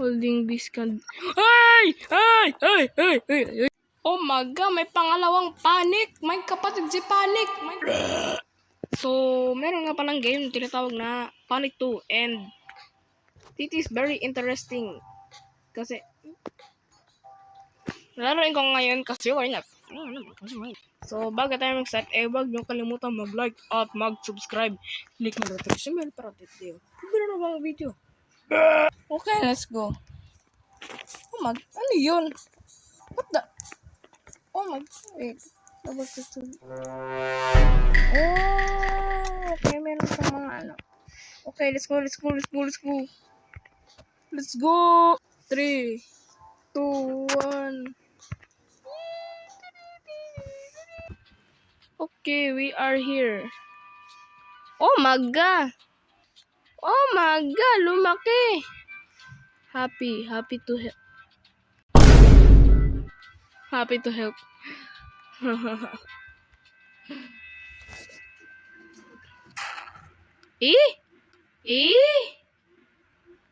Holding biscuit. Ay! Ay! Ay! Ay! Ay! Ay! Oh my God, may pangalawang panic. May kapatid si panic. So, meron nga palang game na tinatawag na Panic 2 and it is very interesting. Kasi lalaroin ko ngayon kasi why not? So, bago tayo mag-start, huwag niyo kalimutan mag-like at mag-subscribe. Click mo na notification bell para update. Pagbilan na ba ang video? Okay, let's go. Oh my, ano yun? What the? Oh my, wait. Double click to... Oh, okay, meron sa mga ano. Okay, let's go. Let's go! 3, 2, 1. Okay, we are here. Oh my God! Oh my God! Lumaki! Happy to help. Happy to help.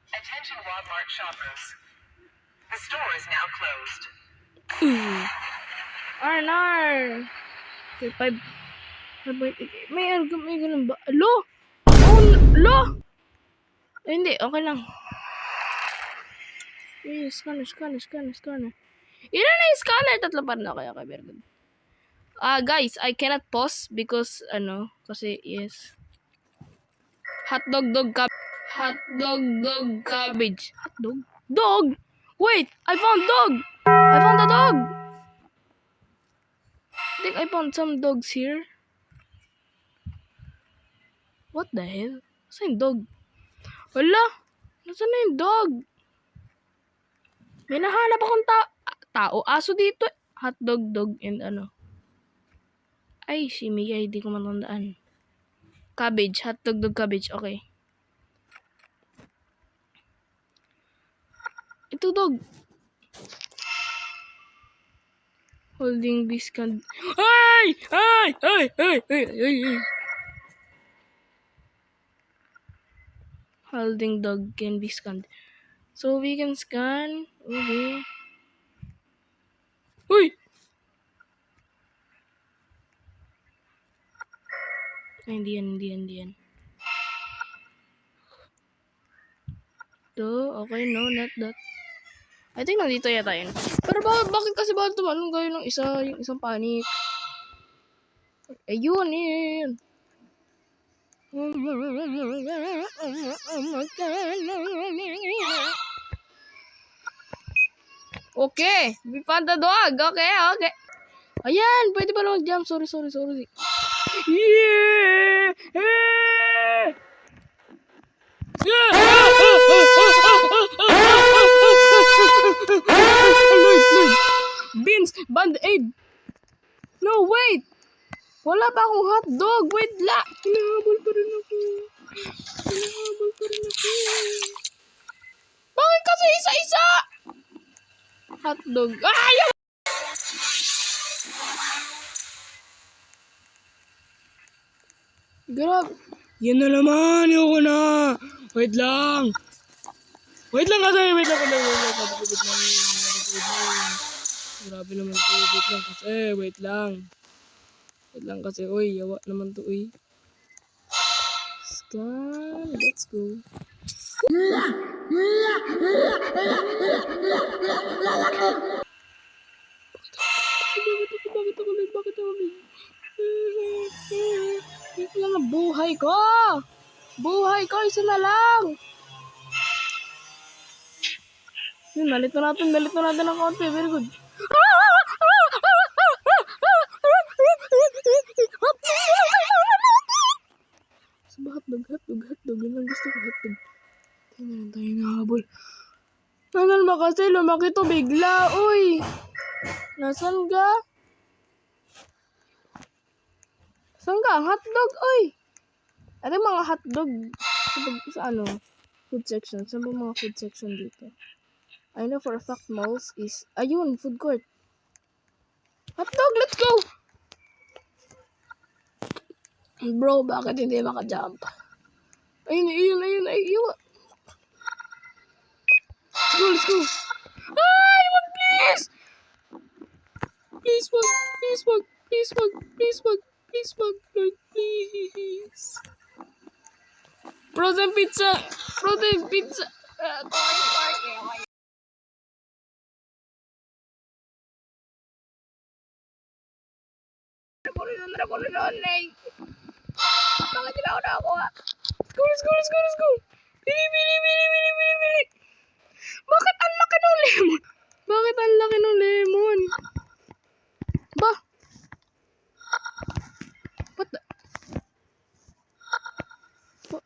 Attention Walmart shoppers. The store is now closed. Arnar! Okay, 5. May ganun ba? Lo! Oh, lo! Ay, hindi, okay lang. Scanner. Ilan na yung scanner? 3 pa rin. Okay, very good. Guys, I cannot pause because, kasi, yes. Hotdog, cabbage. Hotdog? Dog? Wait, I found dog! I found a dog! I think I found some dogs here. What the hell? Nasaan yung dog? Wala! Nasaan na yung dog? May nahanap akong tao. Aso dito. Hotdog, dog, and Ay, si Mia, hindi ko matandaan. Cabbage. Hotdog, dog, cabbage. Okay. Ito, dog. Holding biscuit. Ay! Holding dog can be scanned. So we can scan. Okay. Uy! Ay, hindi yan. Ito, okay, no, not that. I think nandito yata yun. Pero bakit kasi ba tumalong gaya ng yung isang panic? Ayun, yun. Okay, we found the dog. Okay. Ayan, pwede pa lang mag-jump. Sorry. Yeah! Beans, band-aid. No, wait. Wala pa akong hotdog. Wait la. Hinahabol pa rin ako. Bakit kasi isa-isa? Hotdog. Ayaw! Grab. Yan na naman. Ayoko na. Wait lang kasi. Wait lang. Grabe naman to. Wait lang kasi. Uy, yawa naman to. Uy. Scan. Let's go. Bakit ako? Ito lang ang buhay ko. Isa na lang. Yun, nalit na natin ng konti. Very good. Hotdog. Yun lang gusto ko, hotdog. Tingnan tayo nahabol. Tagal ba kasi lumaki to bigla. Uy! Nasaan ka? Saan ka? Hotdog, uy! Ano yung mga hotdog sa food section? Saan ba mga food section dito? I know for a fact malls is... Ayun, food court. Hotdog, let's go! Bro, bakit hindi maka-jump? Ayun. let's go. Ay, wag, please. Please, wag. Please, wag. Please, wag. Please, wag. Please, wag. Lord, please. Frozen pizza. Frozen pizza. Bakit sila na ako? Let's go, let's go, let's go. Bili, bili, bili, bili, bili, bili. Bakit ang laki ng lemon? Bakit ang laki ng lemon? Ba? What the? Ba?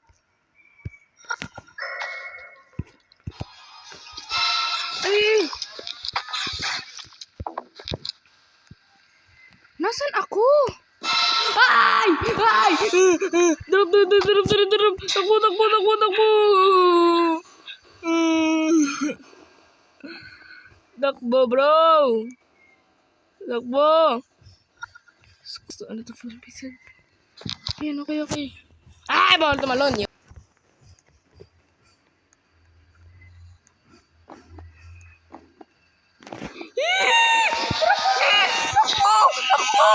Ay! Nasaan ako? Ay! Ay! Drop, drop, drop, drop, drop, drop. Takbo, takbo, takbo, takbo. Takbo, bro. Takbo. Ano to, full pizza? Ayan, okay, okay. Ay, bawal tumalon. Takbo! Takbo!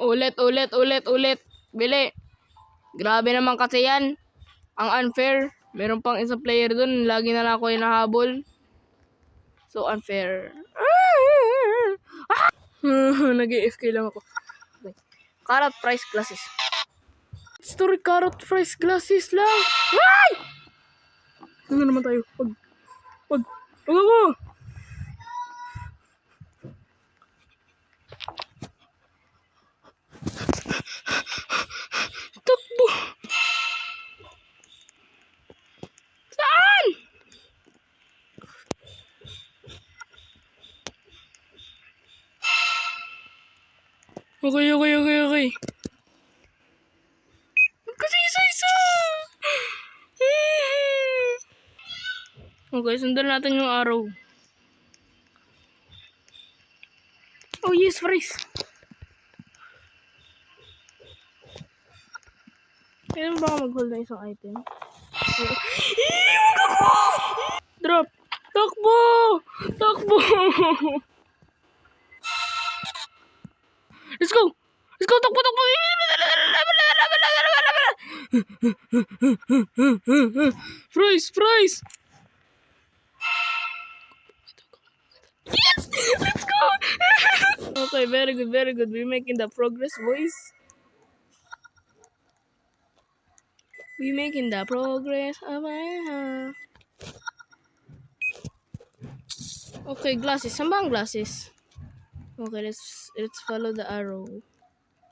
Ulit, ulit, ulit, ulit. Bili. Grabe naman kasi yan. Ang unfair. Meron pang isang player dun. Lagi na lang ako hinahabol. So unfair. Nag-AFK lang ako. Okay. Carrot fries glasses. Story carrot fries glasses lang. Ay! Ano naman tayo? Wag. Wag. Wag ako. Takbo. Saan? Okay, okay, okay, okay. Kasi isa-isa. Okay, sundan natin yung arrow. Oh yes, fries. Kailan ba ako mag-hold ng isang item? Huwag ako! Drop! Takbo! Takbo! Let's go! Let's go! Takbo! Takbo! Fries! Fries! Yes! Let's go! Okay, very good, very good. We're making the progress, boys. We making the progress. Okay, glasses. Saan ba ang glasses? Okay, let's follow the arrow.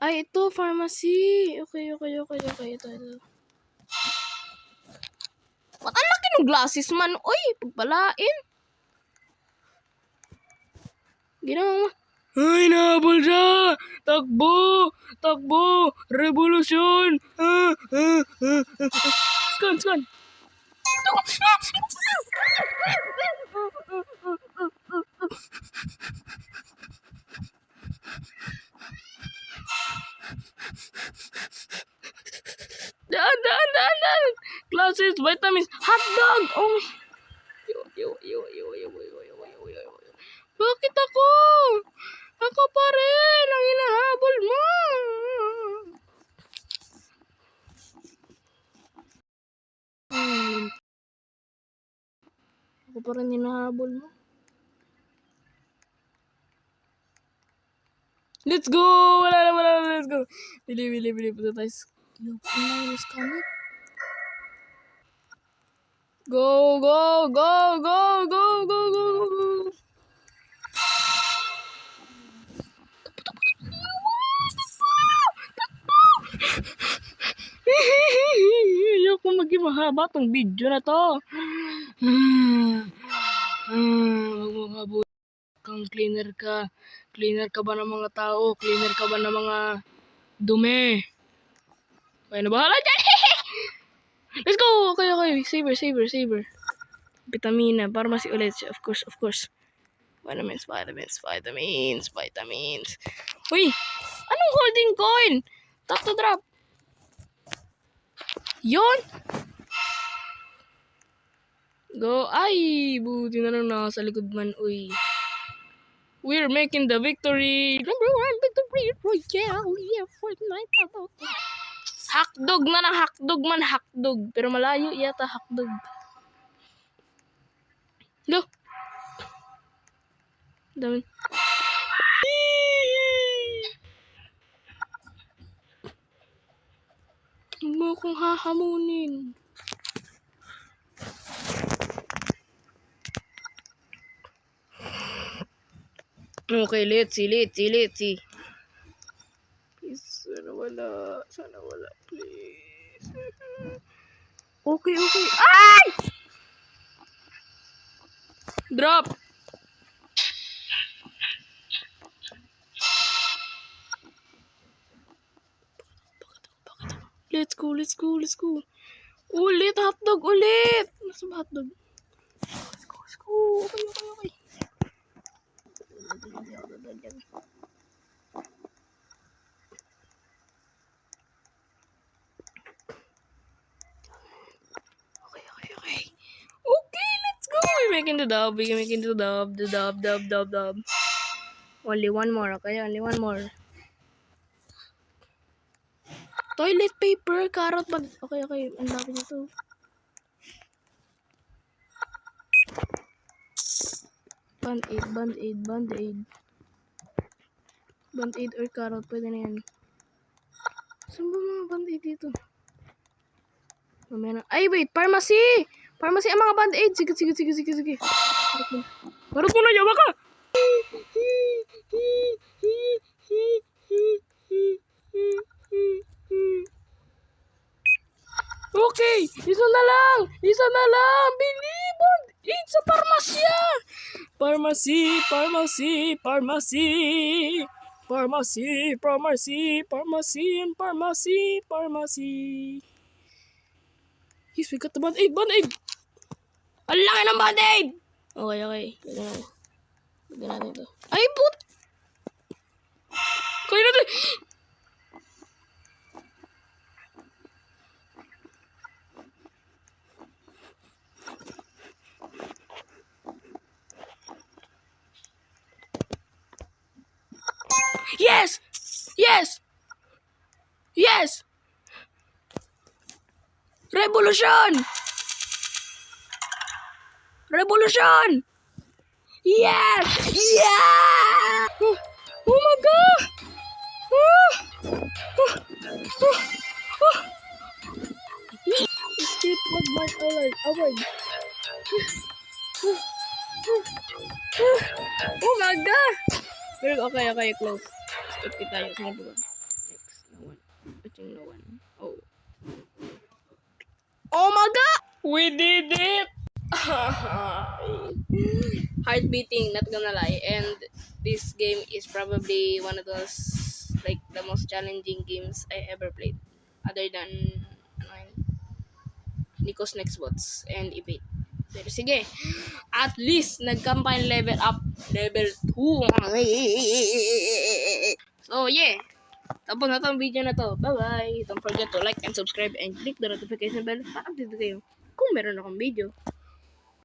Ay, ito, pharmacy. Okay, okay, okay, okay. Ito. Ba't ang laki ng glasses man? Uy, pagpalain. Ginawa mo. Ay, nahabol siya! Takbo! Takbo! Revolusyon! Scan, scan! Daan! Glasses, vitamins, hotdog! Oh! Bakit ako? Ako pa rin ang hinahabol mo. Ako pa rin hinahabol mo. Let's go! Wala na, let's go. Bili. Punta tayo. Yung online is coming. Go! Ayoko maging mahaba tong video na to. Huwag mo habol kang cleaner ka. Cleaner ka ba ng mga tao? Cleaner ka ba ng mga dumi? Kaya na bahala dyan. Let's go! Okay. Saber. Vitamina. Pharmacy ulit. Of course. Vitamins. Uy! Anong holding coin? Tap to drop. Yun! Go. Ay! Buti na lang nasa likod man. Uy. We're making the victory. Number 1 victory royale. Yeah, Fortnite. Hakdog na lang. Hakdog man. Hakdog. Pero malayo yata hakdog. Lo. Dami. Huwag mo akong hahamunin. Okay, let's see. Please, sana wala, please. Okay. Ay! Drop! Let's go. Ulit, hotdog, ulit! Nasa ba hotdog? Let's go. Okay. Okay, let's go. We're making the dub. The dub. Only one more, okay? Only one more. Toilet paper, carrot bag. Okay. Ang dami nito. Band-aid. Band-aid or carrot, pwede na yan. Saan ba mga band-aid dito? Mamaya na. Ay, wait! Pharmacy ang mga band-aid! Sige. Barot mo na, yawa ka! Okay! Isa na lang! Bili! Band-aid sa parmasya! Pharmacy. Yes, we got the band-aid! Ang laki ng band-aid! Okay. Lagyan natin ito. Ay, put! Kaya natin! Yes! Revolution! Yes! Yeah! Oh my God! Escape Walmart award. Oh my God! Pero okay, close. Skip it tayo. Sino ba? Next, no one. I think no one. Oh my God! We did it! Heart beating, not gonna lie. And this game is probably one of those, like, the most challenging games I ever played. Other than Nico's Next Bots and Evade. Pero sige, at least nag-combine level up, level 2. So yeah, tapos na tong video na to. Bye-bye. Don't forget to like and subscribe and click the notification bell para update kayo kung meron akong video.